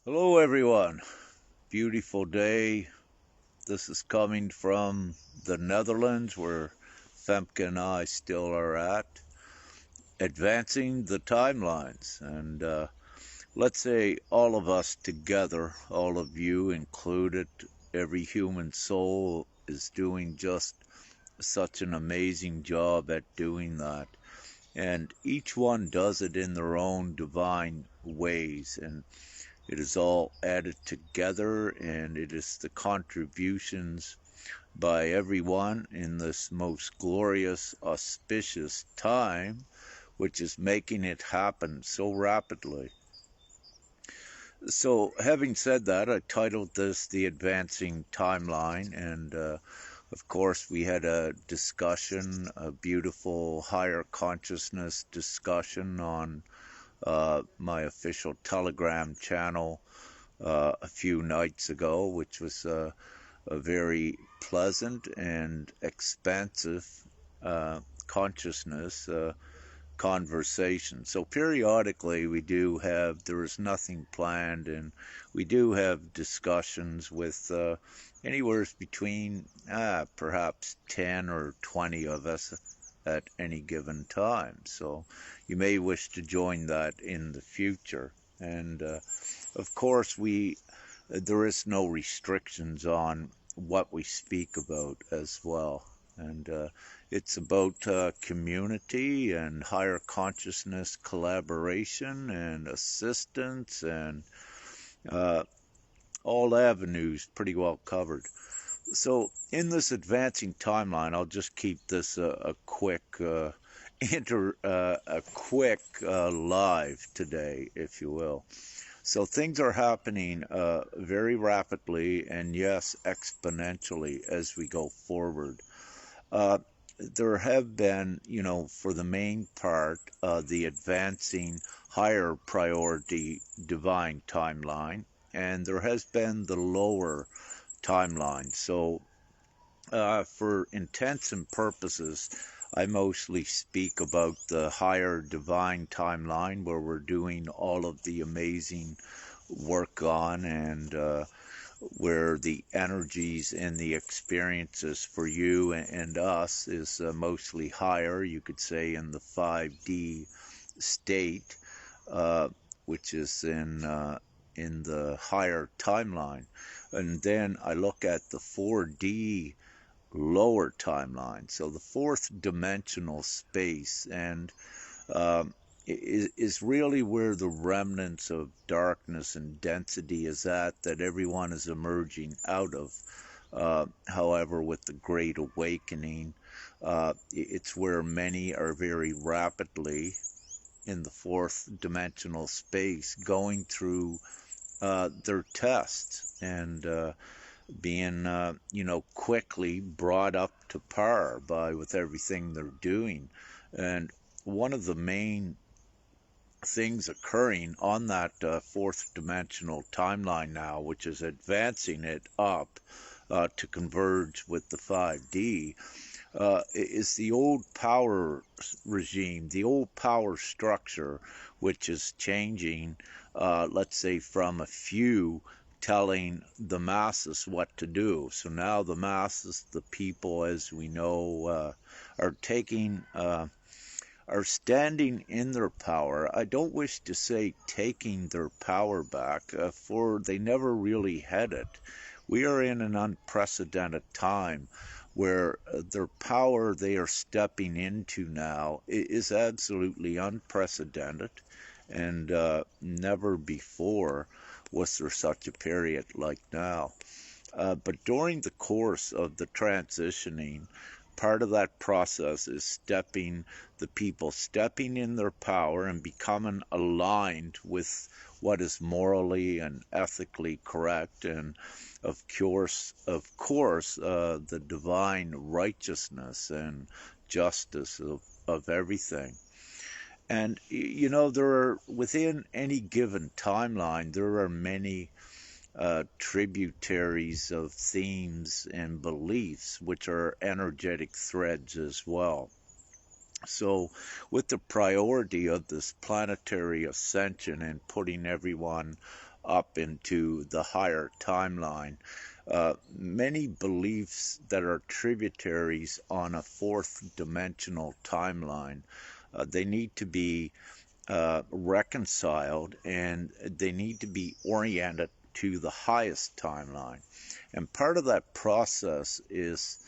Hello, everyone. Beautiful day. This is coming from the Netherlands, where Femke and I still are at, advancing the timelines. And let's say all of us together, all of you included, every human soul is doing just such an amazing job at doing that. And each one does it in their own divine ways. And it is all added together, and it is the contributions by everyone in this most glorious, auspicious time, which is making it happen so rapidly. So, having said that, I titled this The Advancing Timeline, and of course, we had a discussion, a beautiful higher consciousness discussion on my official Telegram channel a few nights ago, which was a very pleasant and expansive consciousness conversation. So periodically we do have, there is nothing planned, and we do have discussions with anywhere between perhaps 10 or 20 of us at any given time. So you may wish to join that in the future. And of course, there is no restrictions on what we speak about as well. And it's about community and higher consciousness collaboration and assistance and uh, all avenues pretty well covered. So in this advancing timeline, I'll just keep this a quick live today, if you will. So things are happening very rapidly and yes, exponentially as we go forward. Uh, there have been, for the main part, the advancing higher priority divine timeline, and there has been the lower timeline. So, for intents and purposes, I mostly speak about the higher divine timeline where we're doing all of the amazing work on, and where the energies and the experiences for you and us is mostly higher, you could say, in the 5D state, uh, which is in the higher timeline. And then I look at the 4D lower timeline, so the fourth dimensional space, and um, is really where the remnants of darkness and density is at, that everyone is emerging out of. However, with the Great Awakening, it's where many are very rapidly in the fourth dimensional space going through their tests and being, quickly brought up to par by with everything they're doing. And one of the main things occurring on that fourth dimensional timeline now, which is advancing it up to converge with the 5D, is the old power regime, the old power structure, which is changing, let's say, from a few telling the masses what to do. So now the masses, the people, as we know, are taking are standing in their power. I don't wish to say taking their power back, for they never really had it. We are in an unprecedented time where their power they are stepping into now is absolutely unprecedented, and never before was there such a period like now. But during the course of the transitioning, part of that process is the people stepping in their power and becoming aligned with what is morally and ethically correct, and of course, the divine righteousness and justice of everything. And there are, within any given timeline, there are many tributaries of themes and beliefs, which are energetic threads as well. So, with the priority of this planetary ascension and putting everyone up into the higher timeline. Many beliefs that are tributaries on a fourth dimensional timeline, they need to be reconciled, and they need to be oriented to the highest timeline. And part of that process is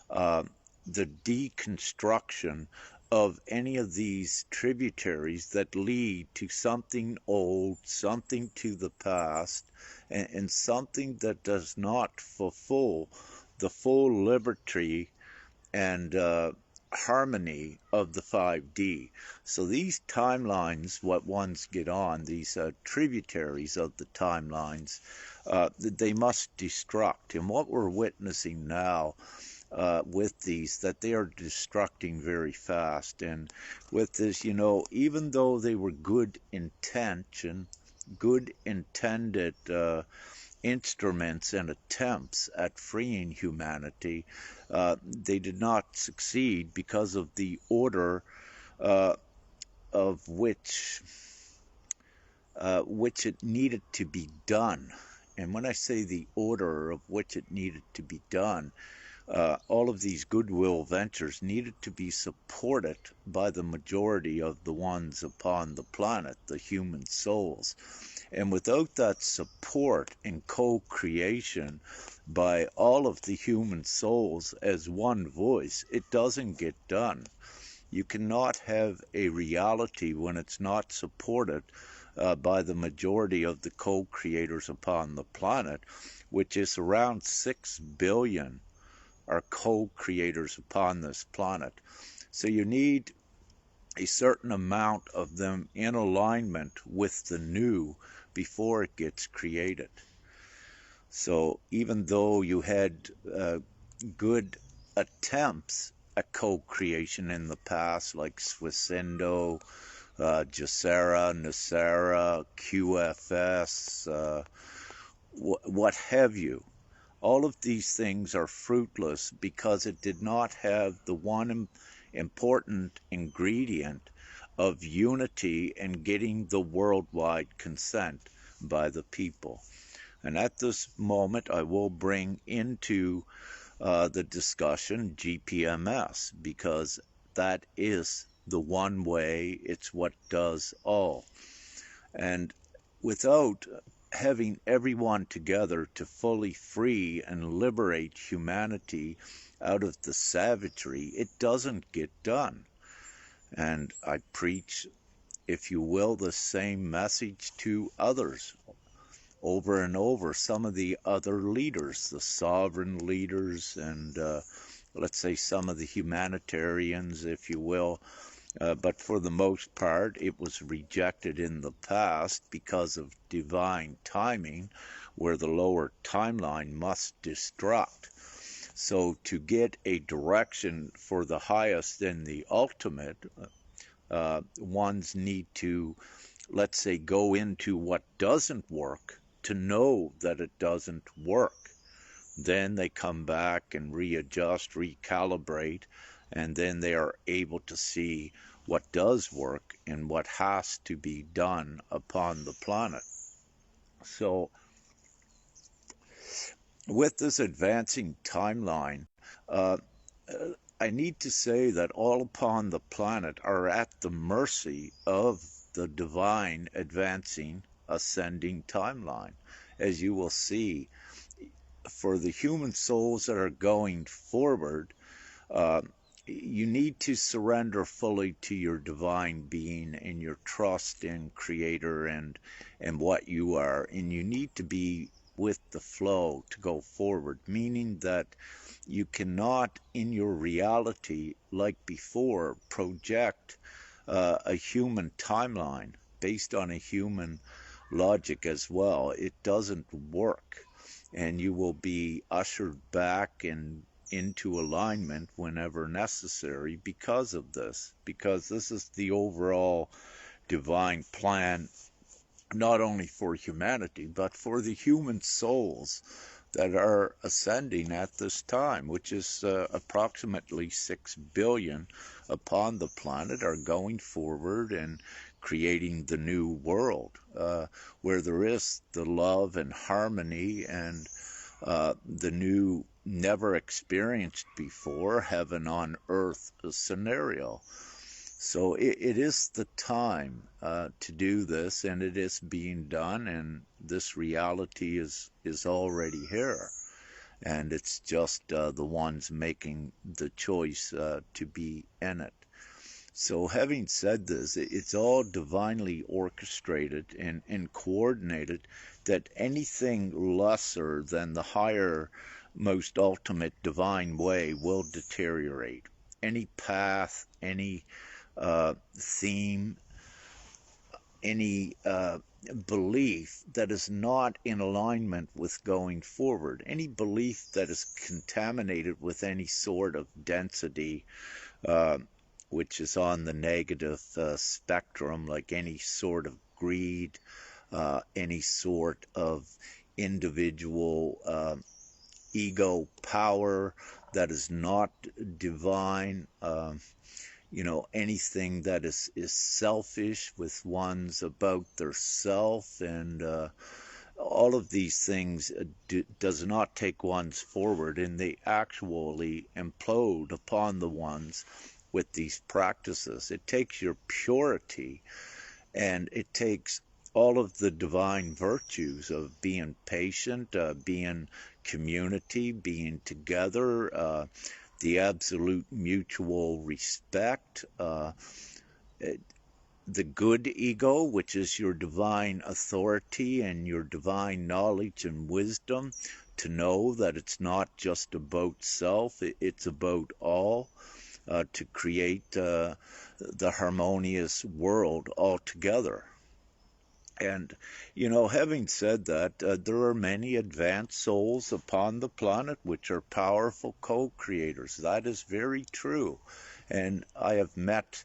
the deconstruction of any of these tributaries that lead to something old, something to the past, and something that does not fulfill the full liberty and harmony of the 5D. So these timelines, what ones get on, these tributaries of the timelines, they must destruct. And what we're witnessing now with these, that they are destructing very fast. And with this, even though they were good intention, good intended instruments and attempts at freeing humanity, they did not succeed because of the order of which it needed to be done. And when I say the order of which it needed to be done, all of these goodwill ventures needed to be supported by the majority of the ones upon the planet, the human souls. And without that support and co-creation by all of the human souls as one voice, it doesn't get done. You cannot have a reality when it's not supported by the majority of the co-creators upon the planet, which is around 6 billion are co-creators upon this planet. So you need a certain amount of them in alignment with the new before it gets created. So even though you had good attempts at co-creation in the past, like Swissendo, Jacera, Nacera, QFS, what have you, all of these things are fruitless because it did not have the one important ingredient of unity and getting the worldwide consent by the people. And at this moment, I will bring into the discussion GPMS, because that is the one way, it's what does all. And without having everyone together to fully free and liberate humanity out of the savagery, it doesn't get done. And I preach, if you will, the same message to others over and over. Some of the other leaders, the sovereign leaders, and let's say some of the humanitarians, if you will, but for the most part, it was rejected in the past because of divine timing, where the lower timeline must destruct. So to get a direction for the highest and the ultimate, ones need to, let's say, go into what doesn't work to know that it doesn't work. Then they come back and readjust, recalibrate, and then they are able to see what does work and what has to be done upon the planet. So with this advancing timeline, I need to say that all upon the planet are at the mercy of the divine advancing, ascending timeline. As you will see, for the human souls that are going forward, you need to surrender fully to your divine being and your trust in Creator and what you are. And you need to be with the flow to go forward, meaning that you cannot, in your reality, like before, project a human timeline based on a human logic as well. It doesn't work. And you will be ushered back and into alignment whenever necessary because of this, because this is the overall divine plan, not only for humanity, but for the human souls that are ascending at this time, which is approximately 6 billion upon the planet, are going forward and creating the new world, where there is the love and harmony and the new, never experienced before, heaven on earth scenario. So it is the time to do this, and it is being done, and this reality is already here. And it's just the ones making the choice to be in it. So having said this, it's all divinely orchestrated and coordinated, that anything lesser than the higher, most ultimate divine way will deteriorate. Any path, any theme, any belief that is not in alignment with going forward, any belief that is contaminated with any sort of density, uh, which is on the negative spectrum, like any sort of greed, any sort of individual ego power that is not divine. Anything that is selfish with one's about their self, and all of these things does not take ones forward, and they actually implode upon the ones with these practices. It takes your purity, and it takes all of the divine virtues of being patient, being community, being together, the absolute mutual respect, the good ego, which is your divine authority and your divine knowledge and wisdom, to know that it's not just about self, it's about all, to create the harmonious world altogether. And, having said that, there are many advanced souls upon the planet which are powerful co-creators. That is very true. And I have met,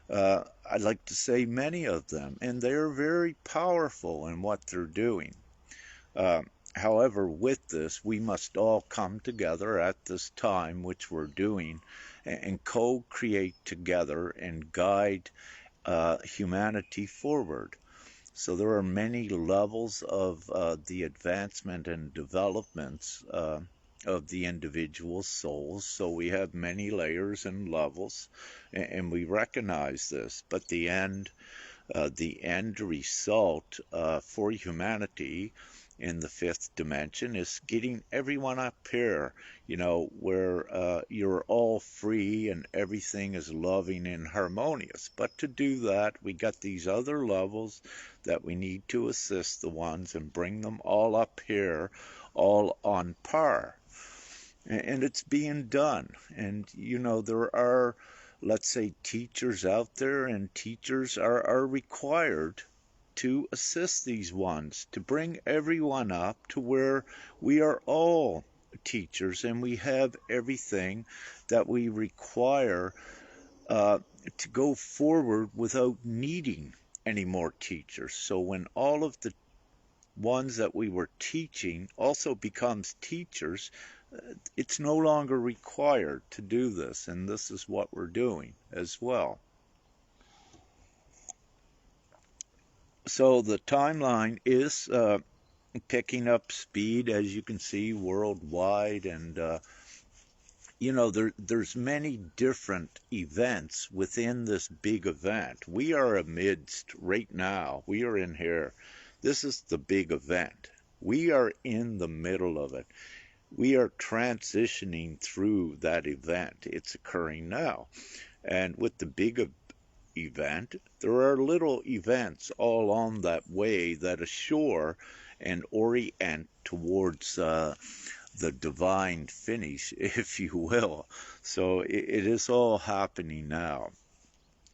I'd like to say, many of them, and they're very powerful in what they're doing. Uh, However, with this, we must all come together at this time, which we're doing, and co-create together and guide humanity forward. So there are many levels of the advancement and developments of the individual souls. So we have many layers and levels, and we recognize this. But the end result for humanity in the fifth dimension is getting everyone up here, where you're all free and everything is loving and harmonious. But to do that, we got these other levels that we need to assist the ones and bring them all up here, all on par. And it's being done. And, there are, let's say, teachers out there, and teachers are required to assist these ones, to bring everyone up to where we are all teachers and we have everything that we require to go forward without needing any more teachers. So when all of the ones that we were teaching also becomes teachers, it's no longer required to do this, and this is what we're doing as well. So the timeline is picking up speed, as you can see, worldwide, and there's many different events within this big event. We are amidst, right now, we are in here. This is the big event. We are in the middle of it. We are transitioning through that event. It's occurring now. And with the big event, there are little events all on that way that assure and orient towards the divine finish, if you will. So it is all happening now.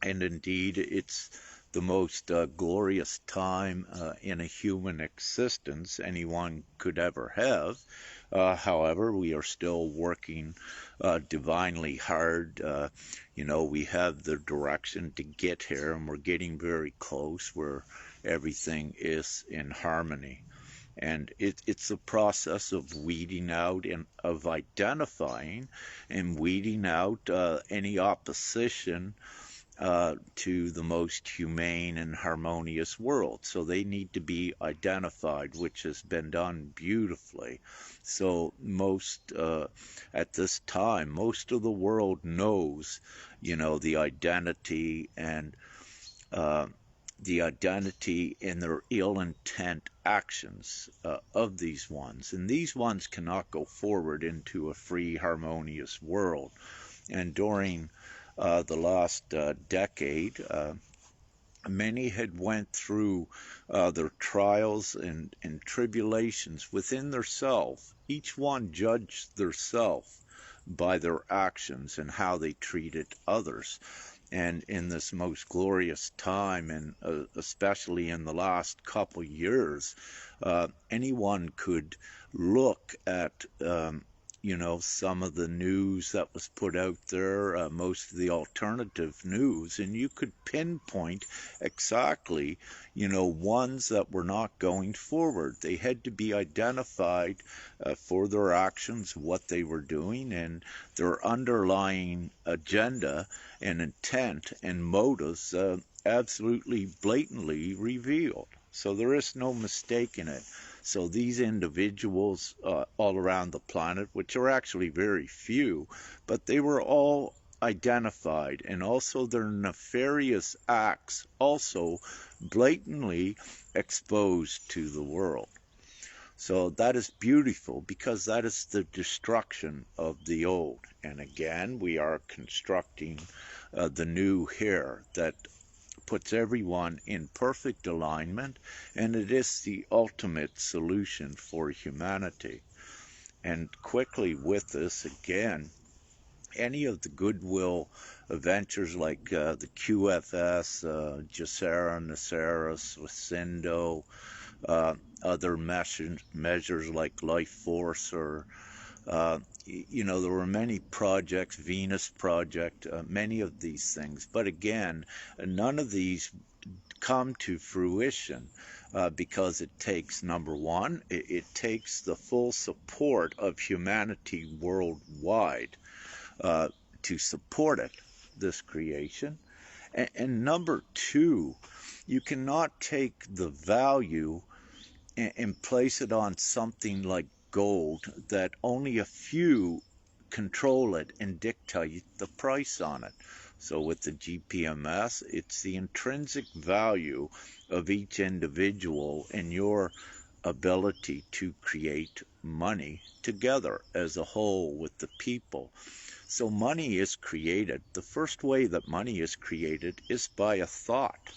And indeed, it's the most glorious time in a human existence anyone could ever have. However, we are still working divinely hard. We have the direction to get here, and we're getting very close where everything is in harmony. And it's a process of weeding out and of identifying and weeding out any opposition to the most humane and harmonious world. So they need to be identified, which has been done beautifully. So at this time, most of the world knows, the identity and uh, the identity in their ill intent actions of these ones. And these ones cannot go forward into a free, harmonious world. And during the last decade, many had went through their trials and tribulations within theirself. Each one judged theirself by their actions and how they treated others. And in this most glorious time, and especially in the last couple years, anyone could look at some of the news that was put out there, most of the alternative news, and you could pinpoint exactly, ones that were not going forward. They had to be identified for their actions, what they were doing, and their underlying agenda and intent and motives absolutely blatantly revealed. So there is no mistaking it. So these individuals all around the planet, which are actually very few, but they were all identified, and also their nefarious acts also blatantly exposed to the world. So that is beautiful, because that is the destruction of the old. And again, we are constructing the new here that puts everyone in perfect alignment, and it is the ultimate solution for humanity. And quickly with this, again, any of the goodwill ventures like the QFS, Jacera, Naceris, Lucindo, other measures like Life Force, or there were many projects, Venus Project, many of these things. But again, none of these come to fruition because it takes, number one, it takes the full support of humanity worldwide to support it, this creation. And number two, you cannot take the value and place it on something like gold that only a few control it and dictate the price on it. So with the GPMS, it's the intrinsic value of each individual and your ability to create money together as a whole with the people. So money is created. The first way that money is created is by a thought.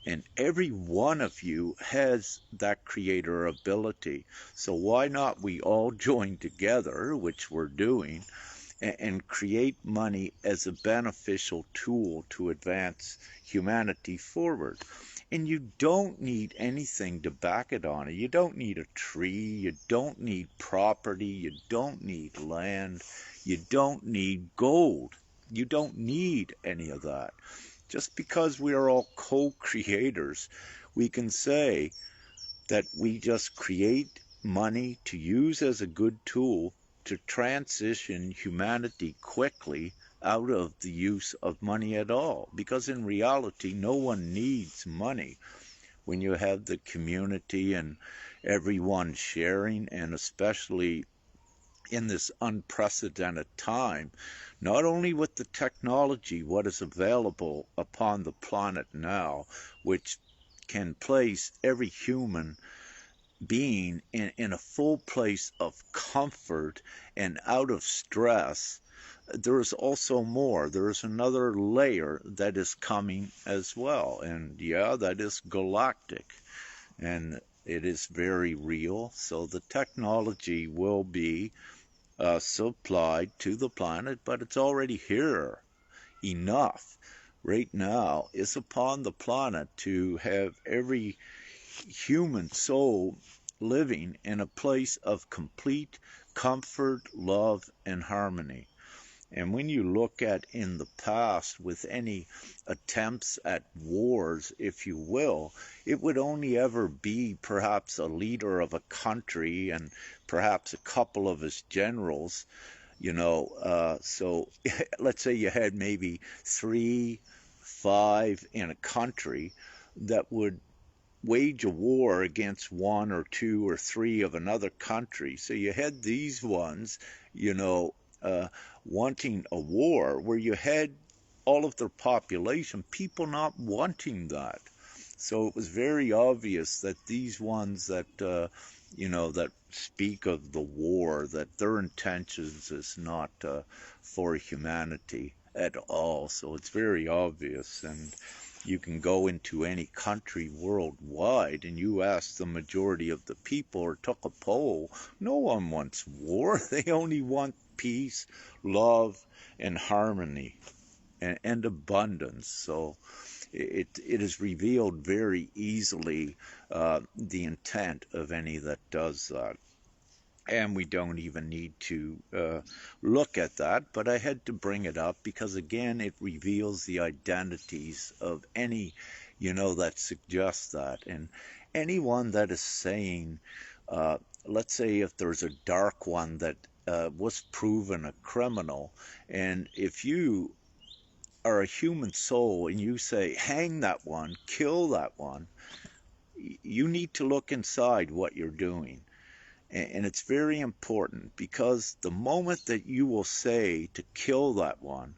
And every one of you has that creator ability. So why not we all join together, which we're doing, and create money as a beneficial tool to advance humanity forward? And you don't need anything to back it on. You don't need a tree. You don't need property. You don't need land. You don't need gold. You don't need any of that. Just because we are all co-creators, we can say that we just create money to use as a good tool to transition humanity quickly out of the use of money at all. Because in reality, no one needs money. When you have the community and everyone sharing, and especially in this unprecedented time, not only with the technology, what is available upon the planet now, which can place every human being in a full place of comfort and out of stress, there is also more. There is another layer that is coming as well. And yeah, that is galactic. And it is very real. So the technology will be supplied to the planet, but it's already here. Enough right now is upon the planet to have every human soul living in a place of complete comfort, love, and harmony. And when you look at in the past with any attempts at wars, if you will, it would only ever be perhaps a leader of a country and perhaps a couple of his generals, so let's say you had maybe 3, 5 in a country that would wage a war against 1 or 2 or 3 of another country. So you had these ones, you know, wanting a war where you had all of their population, people not wanting that. So it was very obvious that these ones that speak of the war, that their intentions is not for humanity at all. So it's very obvious. And you can go into any country worldwide and you ask the majority of the people or took a poll, no one wants war. They only want peace, love, and harmony and abundance. So it is revealed very easily the intent of any that does that. And we don't even need to look at that, but I had to bring it up because, again, it reveals the identities of any, that suggests that. And anyone that is saying, let's say if there's a dark one that was proven a criminal, and if you are a human soul and you say, hang that one, kill that one, you need to look inside what you're doing. And it's very important because the moment that you will say to kill that one,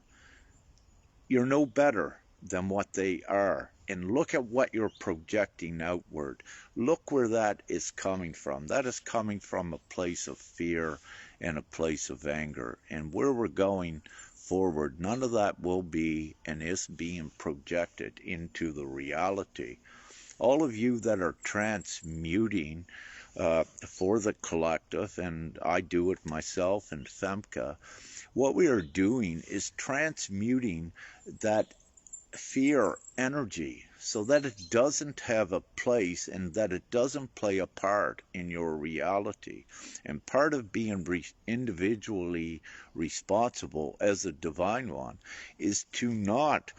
you're no better than what they are. And look at what you're projecting outward. Look where that is coming from. That is coming from a place of fear and a place of anger. And where we're going forward, none of that will be and is being projected into the reality. All of you that are transmuting for the collective, and I do it myself and Femke, what we are doing is transmuting that fear energy so that it doesn't have a place and that it doesn't play a part in your reality. And part of being individually responsible as a divine one is to not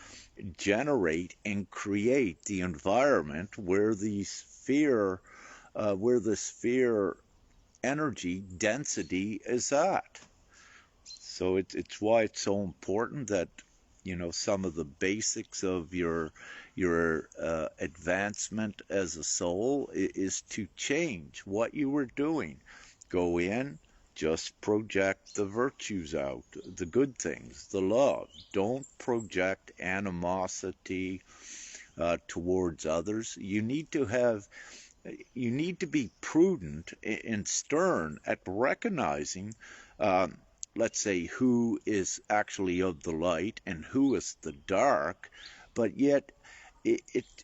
generate and create the environment where this fear energy density is at. So it's why it's so important that some of the basics of your advancement as a soul is to change what you were doing. Go in, just project the virtues out, the good things, the love. Don't project animosity towards others. You need to be prudent and stern at recognizing, let's say, who is actually of the light and who is the dark, but yet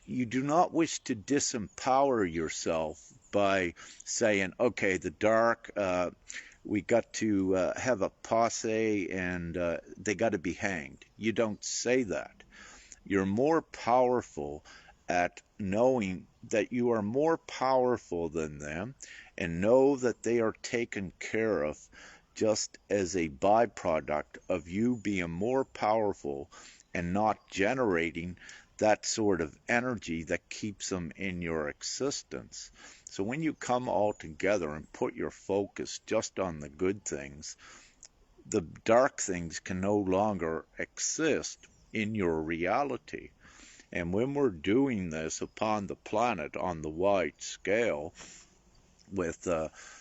you do not wish to disempower yourself by saying, okay, the dark, we got to have a posse and they got to be hanged. You don't say that. You're more powerful at knowing that you are more powerful than them and know that they are taken care of just as a byproduct of you being more powerful and not generating that sort of energy that keeps them in your existence. So when you come all together and put your focus just on the good things, the dark things can no longer exist in your reality. And when we're doing this upon the planet on the wide scale with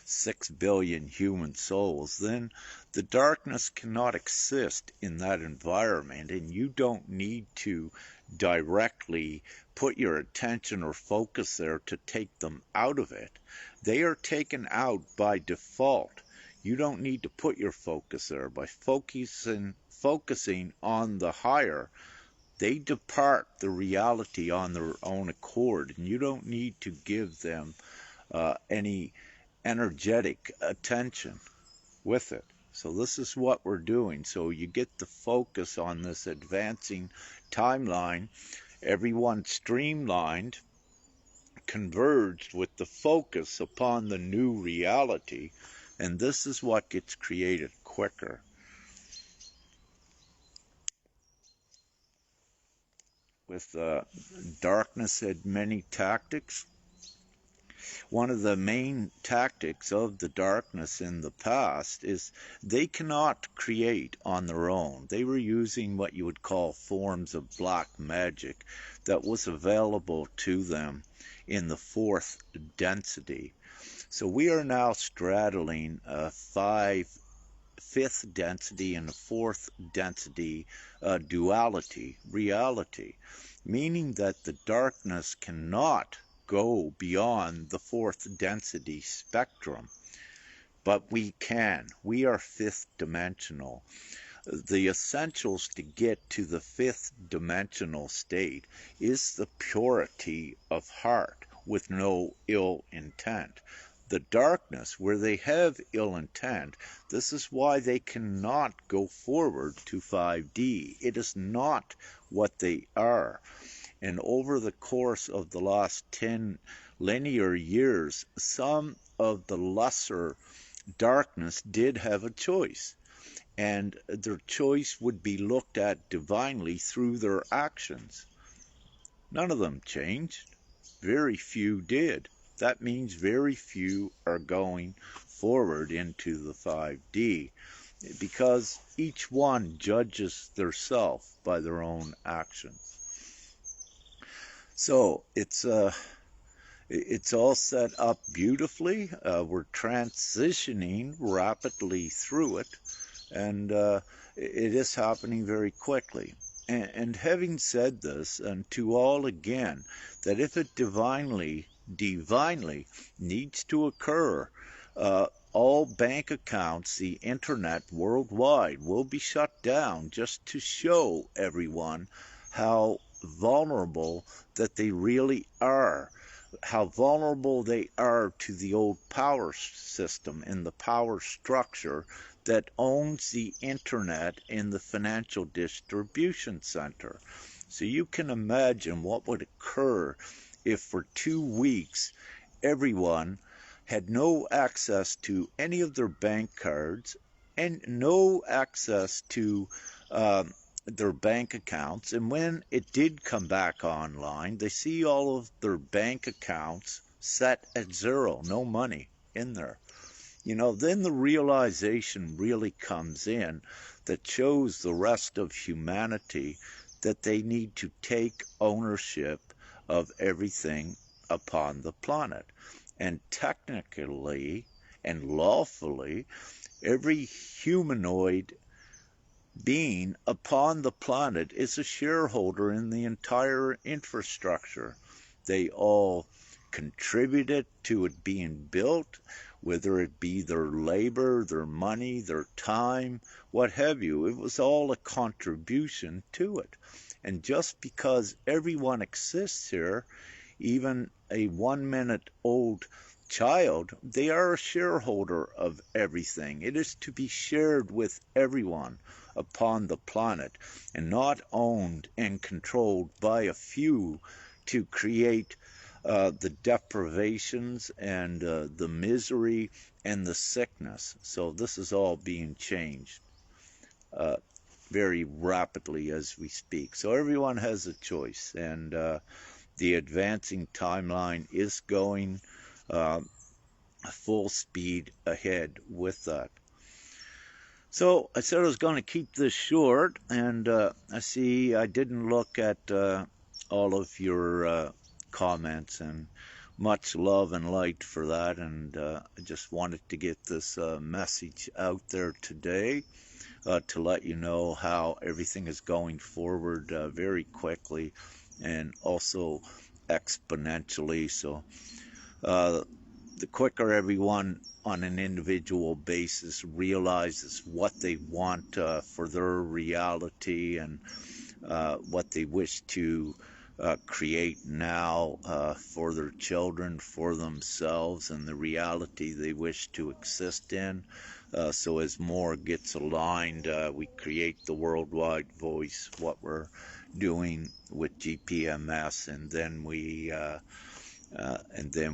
6 billion human souls, then the darkness cannot exist in that environment, and you don't need to directly put your attention or focus there to take them out of it. They are taken out by default. You don't need to put your focus there. By focusing on the higher, they depart the reality on their own accord, and you don't need to give them any energetic attention with it. So this is what we're doing. So you get the focus on this advancing timeline, everyone streamlined, converged with the focus upon the new reality, and this is what gets created quicker. with darkness had many tactics. One of the main tactics of the darkness in the past is they cannot create on their own. They were using what you would call forms of black magic that was available to them in the fourth density. So we are now straddling a fifth density and a fourth density duality, reality, meaning that the darkness cannot go beyond the fourth density spectrum. But we can. We are fifth dimensional. The essentials to get to the fifth dimensional state is the purity of heart with no ill intent. The darkness, where they have ill intent, this is why they cannot go forward to 5D. It is not what they are. And over the course of the last 10 linear years, some of the lesser darkness did have a choice. And their choice would be looked at divinely through their actions. None of them changed. Very few did. That means very few are going forward into the 5D because each one judges theirself by their own actions. So it's all set up beautifully. We're transitioning rapidly through it, and it is happening very quickly. And having said this, and to all again, that if it divinely needs to occur, all bank accounts, the internet worldwide will be shut down just to show everyone how vulnerable that they really are, how vulnerable they are to the old power system and the power structure that owns the internet and the financial distribution center. So you can imagine what would occur if for 2 weeks everyone had no access to any of their bank cards and no access to their bank accounts, and when it did come back online, they see all of their bank accounts set at zero, no money in there. Then the realization really comes in that shows the rest of humanity that they need to take ownership of everything upon the planet. And technically and lawfully, every humanoid being upon the planet is a shareholder in the entire infrastructure. They all contributed to it being built, whether it be their labor, their money, their time, what have you. It was all a contribution to it. And just because everyone exists here, even a 1 minute old child, they are a shareholder of everything. It is to be shared with everyone upon the planet and not owned and controlled by a few to create the deprivations and the misery and the sickness. So this is all being changed very rapidly as we speak. So everyone has a choice, and the advancing timeline is going full speed ahead with that. So I said I was going to keep this short, and I see I didn't look at all of your comments, and much love and light for that, and I just wanted to get this message out there today to let you know how everything is going forward very quickly and also exponentially. So the quicker everyone on an individual basis realizes what they want for their reality and what they wish to create now for their children, for themselves, and the reality they wish to exist in. So as more gets aligned, we create the worldwide voice, what we're doing with GPMS, and then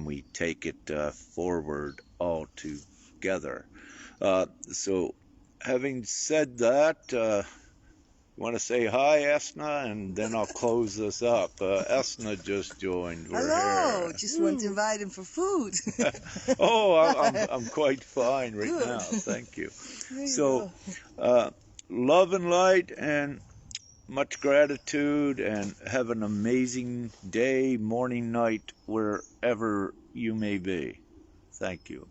we take it forward all together. So having said that, Want to say hi, Esna, and then I'll close this up. Esna just joined. We're Hello. here. Just want to invite him for food. Oh, I'm quite fine right Good. now. Thank you. There you So, go. love and light and much gratitude, and have an amazing day, morning, night, wherever you may be. Thank you.